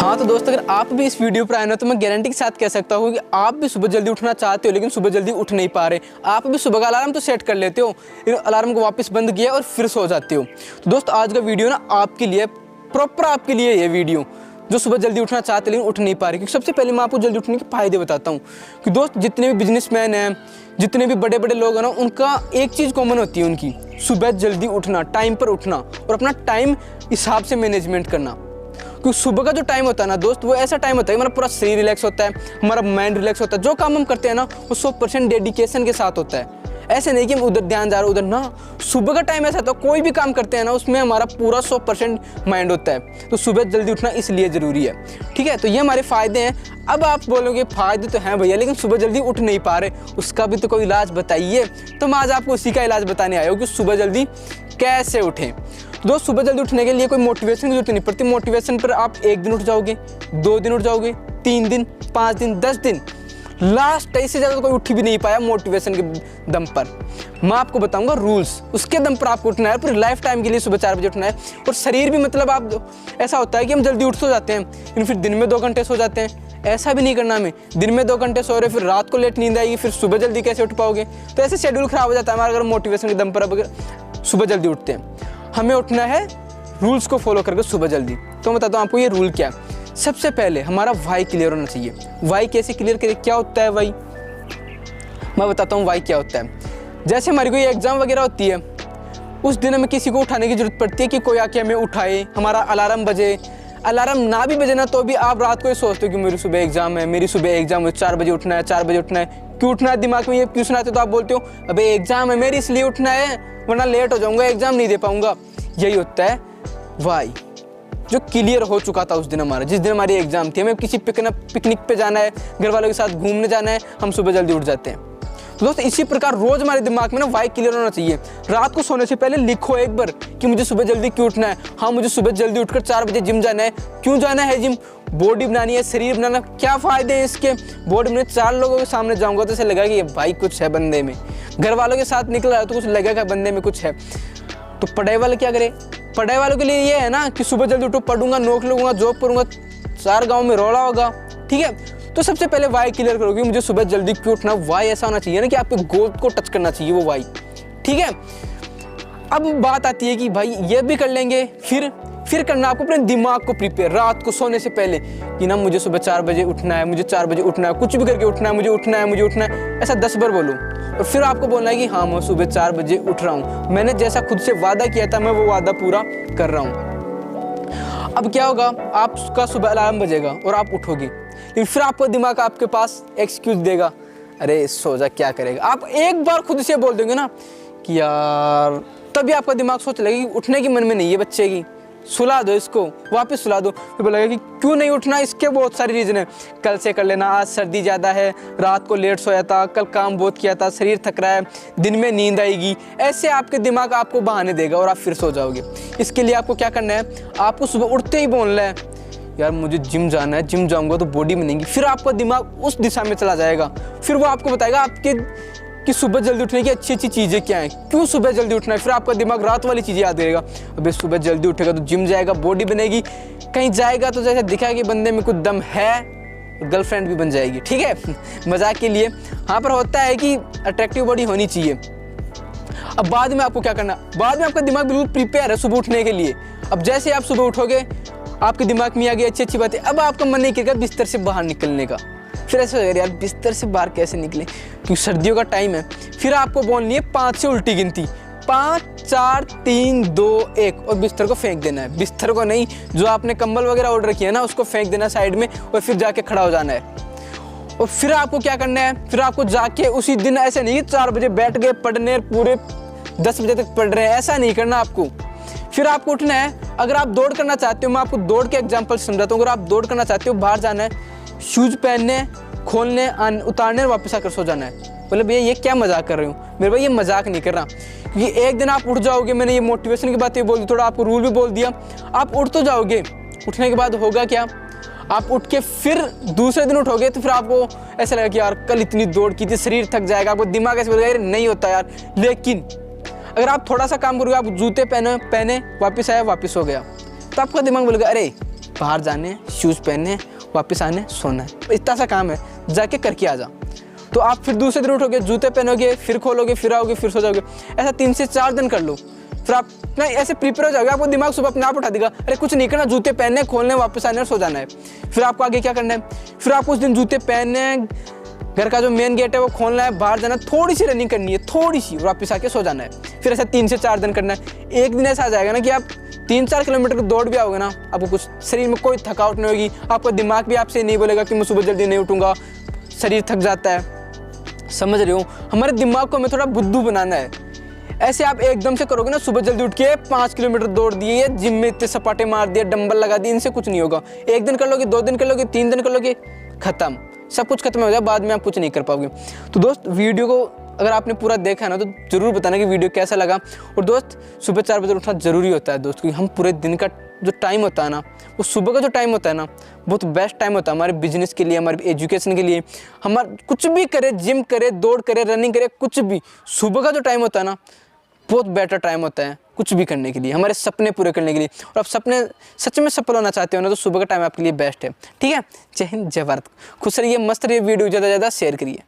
हाँ तो दोस्त, अगर आप भी इस वीडियो पर आए ना तो मैं गारंटी के साथ कह सकता हूँ कि आप भी सुबह जल्दी उठना चाहते हो लेकिन सुबह जल्दी उठ नहीं पा रहे। आप भी सुबह का अलार्म तो सेट कर लेते हो, अलार्म को वापस बंद किया और फिर सो जाते हो। तो दोस्त, आज का वीडियो ना आपके लिए, प्रॉपर आपके लिए ये वीडियो, जो सुबह जल्दी उठना चाहते लेकिन उठ नहीं पा रहे। क्योंकि सबसे पहले मैं आपको जल्दी उठने के फायदे बताता हूँ कि दोस्त, जितने भी बिजनेसमैन हैं, जितने भी बड़े बड़े लोग हैं ना, उनका एक चीज़ कॉमन होती है, उनकी सुबह जल्दी उठना, टाइम पर उठना और अपना टाइम हिसाब से मैनेजमेंट करना। क्योंकि सुबह का जो टाइम होता है ना दोस्त, वो ऐसा टाइम होता है हमारा पूरा शरीर रिलैक्स होता है, हमारा माइंड रिलैक्स होता है। जो काम हम करते हैं ना वो 100% डेडिकेशन के साथ होता है। ऐसे नहीं कि हम उधर ध्यान जा रहे उधर ना। सुबह का टाइम ऐसा होता है, कोई भी काम करते हैं ना उसमें हमारा पूरा 100% माइंड होता है। तो सुबह जल्दी उठना इसलिए ज़रूरी है, ठीक है। तो ये हमारे फ़ायदे हैं। अब आप बोलोगे फ़ायदे तो हैं भैया, लेकिन सुबह जल्दी उठ नहीं पा रहे, उसका भी तो कोई इलाज बताइए। तो मैं आज आपको उसी का इलाज बताने आया हूँ कि सुबह जल्दी कैसे उठें। दोस्त, सुबह जल्दी उठने के लिए कोई मोटिवेशन की जरूरत नहीं पड़ती। मोटिवेशन पर आप 1 दिन उठ जाओगे, 2 दिन उठ जाओगे, 3 दिन, 5 दिन, 10 दिन, लास्ट इससे ज़्यादा तो कोई उठ भी नहीं पाया मोटिवेशन के दम पर। मैं आपको बताऊंगा रूल्स, उसके दम पर आपको उठना है। पूरी लाइफ टाइम के लिए सुबह 4 बजे उठना है। और शरीर भी, मतलब आप, ऐसा होता है कि हम जल्दी उठ सो जाते हैं लेकिन फिर दिन में 2 घंटे सो जाते हैं। ऐसा भी नहीं करना हमें, दिन में 2 घंटे सो रहे, फिर रात को लेट नींद आएगी, फिर सुबह जल्दी कैसे उठ पाओगे। तो ऐसे शेड्यूल खराब हो जाता है हमारा अगर मोटिवेशन के दम पर अगर सुबह जल्दी उठते हैं। हमें उठना है रूल्स को फॉलो करके सुबह जल्दी। तो मैं बताता हूँ आपको ये रूल क्या है। सबसे पहले हमारा वाई क्लियर होना चाहिए। वाई कैसे क्लियर करें, क्या होता है वाई, मैं बताता हूँ वाई क्या होता है। जैसे हमारी कोई एग्जाम वगैरह होती है, उस दिन हमें किसी को उठाने की जरूरत पड़ती है कि कोई आके हमें उठाए, हमारा अलार्म बजे। अलार्म ना भी बजे ना तो भी आप रात को ये सोचते हो कि मेरी सुबह एग्जाम है, मेरी सुबह एग्जाम है, 4 बजे उठना है, 4 बजे उठना है। क्यों उठना है, दिमाग में ये क्यों सुनाते हो, तो आप बोलते हो अबे एग्जाम है मेरी, इसलिए उठना है, वरना लेट हो जाऊंगा, एग्जाम नहीं दे पाऊंगा। यही होता है वाई, जो क्लियर हो चुका था उस दिन हमारा, जिस दिन हमारी एग्जाम थी। हमें किसी पिकनिक पे जाना है, घर वालों के साथ घूमने जाना है, हम सुबह जल्दी उठ जाते हैं। तो दोस्तों, इसी प्रकार रोज हमारे दिमाग में ना वाई क्लियर होना चाहिए। रात को सोने से पहले लिखो एक बार कि मुझे सुबह जल्दी क्यों उठना है। हाँ, मुझे सुबह जल्दी उठकर 4 बजे जिम जाना है। क्यों जाना है जिम, बॉडी बनानी है, शरीर बनाना। क्या फायदे हैं इसके, बॉडी में 4 लोगों के सामने जाऊंगा तो ऐसा लगेगा कि भाई कुछ है बंदे में। घर वालों के साथ निकल रहा है तो कुछ लगेगा बंदे में कुछ है। तो पढ़ाई वाले क्या करे, पढ़ाई वालों के लिए ये है ना कि सुबह जल्दी उठो, पढ़ूंगा, नौकरी लूंगा, जॉब करूंगा, 4 गाँव में रौला होगा, ठीक है। तो सबसे पहले वाई क्लियर करोगे, मुझे सुबह जल्दी क्यों उठना। वाई ऐसा होना चाहिए ना कि आपके गोल को टच करना चाहिए वो वाई, ठीक है। अब बात आती है कि भाई ये भी कर लेंगे, फिर करना आपको अपने दिमाग को प्रिपेयर रात को सोने से पहले कि ना मुझे सुबह 4 बजे उठना है, मुझे 4 बजे उठना है, कुछ भी करके उठना है, मुझे उठना है, मुझे उठना है। ऐसा 10 बार बोलो और फिर आपको बोलना है कि हाँ मैं सुबह 4 बजे उठ रहा हूँ, मैंने जैसा खुद से वादा किया था मैं वो वादा पूरा कर रहा हूँ। अब क्या होगा, आपका सुबह अलार्म बजेगा और आप उठोगे, लेकिन फिर आपका दिमाग आपके पास एक्सक्यूज देगा, अरे सो जा, क्या करेगा। आप एक बार खुद से बोल देंगे ना कि यार, तभी आपका दिमाग सोच लगेगा कि उठने की मन में नहीं है बच्चे की, सुला दो इसको, वापस सुला दो। फिर बोलेगा कि क्यों नहीं उठना, इसके बहुत सारी रीज़न है। कल से कर लेना, आज सर्दी ज़्यादा है, रात को लेट सोया था, कल काम बहुत किया था, शरीर थक रहा है, दिन में नींद आएगी। ऐसे आपके दिमाग आपको बहाने देगा और आप फिर सो जाओगे। इसके लिए आपको क्या करना है, आपको सुबह उठते ही बोलना है यार मुझे जिम जाना है, जिम जाऊँगा तो बॉडी बनेगी। फिर आपका दिमाग उस दिशा में चला जाएगा, फिर वो आपको बताएगा आपके कि सुबह जल्दी उठने की अच्छी अच्छी चीज़ें क्या हैं, क्यों सुबह जल्दी उठना है। फिर आपका दिमाग रात वाली चीज़ें याद करेगा, अबे सुबह जल्दी उठेगा तो जिम जाएगा, बॉडी बनेगी, कहीं जाएगा तो जैसे दिखाएगा कि बंदे में कुछ दम है, गर्लफ्रेंड भी बन जाएगी, ठीक है। मजाक के लिए हाँ, पर होता है कि अट्रैक्टिव बॉडी होनी चाहिए। अब बाद में आपको क्या करना, बाद में आपका दिमाग बिल्कुल प्रिपेयर है सुबह उठने के लिए। अब जैसे आप सुबह उठोगे, आपके दिमाग में आ गई अच्छी अच्छी बातें, अब आपका मन नहीं करेगा बिस्तर से बाहर निकलने का। फिर ऐसा लगेगा यार बिस्तर से बाहर कैसे निकले, क्योंकि सर्दियों का टाइम है। फिर आपको बोलनी है 5 से उल्टी गिनती, 5, 4, 3, 2, 1 और बिस्तर को फेंक देना है। बिस्तर को नहीं, जो आपने कंबल वगैरह ऑर्डर किया है ना उसको फेंक देना साइड में और फिर जाके खड़ा हो जाना है। और फिर आपको क्या करना है, फिर आपको जाके उसी दिन, ऐसे नहीं 4 बजे बैठ गए पढ़ने, पूरे 10 बजे तक पढ़ रहे हैं, ऐसा नहीं करना आपको। फिर आपको उठना है, अगर आप दौड़ करना चाहते हो, मैं आपको दौड़ के एग्जाम्पल समझाता हूँ। अगर आप दौड़ करना चाहते हो, बाहर जाना है, शूज़ पहनने, खोलने, उतारने और वापस आकर सो जाना है। बोले भैया ये क्या मजाक कर रहे हो, मेरे भाई ये मजाक नहीं कर रहा। क्योंकि एक दिन आप उठ जाओगे, मैंने ये मोटिवेशन की बातें बोल दी, थोड़ा आपको रूल भी बोल दिया, आप उठ तो जाओगे। उठने के बाद होगा क्या, आप उठ के फिर दूसरे दिन उठोगे तो फिर आपको ऐसा लगेगा कि यार कल इतनी दौड़ की थी, शरीर थक जाएगा, आपको दिमाग ऐसे बोलेगा नहीं होता यार। लेकिन अगर आप थोड़ा सा काम करोगे, आप जूते पहने वापस आए, वापस हो गया, तो आपका दिमाग बोलेगा अरे बाहर जाने, शूज़ पहनने, वापस आने, सोना है, इतना सा काम है, जाके करके आ जा। तो आप फिर दूसरे दिन उठोगे, जूते पहनोगे, फिर खोलोगे, फिर आओगे, फिर सो जाओगे। ऐसा 3 से 4 दिन कर लो, फिर आप ना ऐसे प्रिपेयर हो जाओगे। आपको दिमाग सुबह अपने आप उठा देगा, अरे कुछ नहीं करना, जूते पहनने, खोलने, वापस आने और सो जाना है। फिर आपको आगे क्या करना है, फिर आपको उस दिन जूते पहनने, घर का जो मेन गेट है वो खोलना है, बाहर जाना, थोड़ी सी रनिंग करनी है, थोड़ी सी, वापस आके सो जाना है। फिर ऐसा 3 से 4 दिन करना है। एक दिन ऐसा आ जाएगा ना कि आप 3-4 किलोमीटर दौड़ भी आओगे ना, आपको कुछ शरीर में कोई थकावट नहीं होगी, आपका दिमाग भी आपसे नहीं बोलेगा कि मैं सुबह जल्दी नहीं उठूंगा, शरीर थक जाता है। समझ रहे हो, हमारे दिमाग को हमें थोड़ा बुद्धू बनाना है। ऐसे आप एकदम से करोगे ना, सुबह जल्दी उठ के 5 किलोमीटर दौड़ दिए, जिम में इतने सपाटे मार दिए, डंबल लगा दिए, इनसे कुछ नहीं होगा। 1 दिन कर लोगे, 2 दिन कर लोगे, 3 दिन कर लोगे, खत्म, सब कुछ खत्म हो जाए, बाद में आप कुछ नहीं कर पाओगे। तो दोस्त, वीडियो को अगर आपने पूरा देखा है ना, तो जरूर बताना कि वीडियो कैसा लगा। और दोस्त, सुबह 4 बजे उठना जरूरी होता है दोस्त, क्योंकि हम पूरे दिन का जो टाइम होता है ना, वो सुबह का जो टाइम होता है ना, बहुत बेस्ट टाइम होता है हमारे बिजनेस के लिए, हमारे एजुकेशन के लिए, हमारा कुछ भी करे, जिम करे, दौड़ करे, रनिंग करे, कुछ भी, सुबह का जो टाइम होता है ना, बहुत बेटर टाइम होता है कुछ भी करने के लिए, हमारे सपने पूरे करने के लिए। और आप सपने सच में सफल होना चाहते हो ना, तो सुबह का टाइम आपके लिए बेस्ट है। ठीक है, जय हिंद, जय भारत, खुश रहिए, मस्त रहिए, वीडियो ज़्यादा से ज़्यादा शेयर करिए।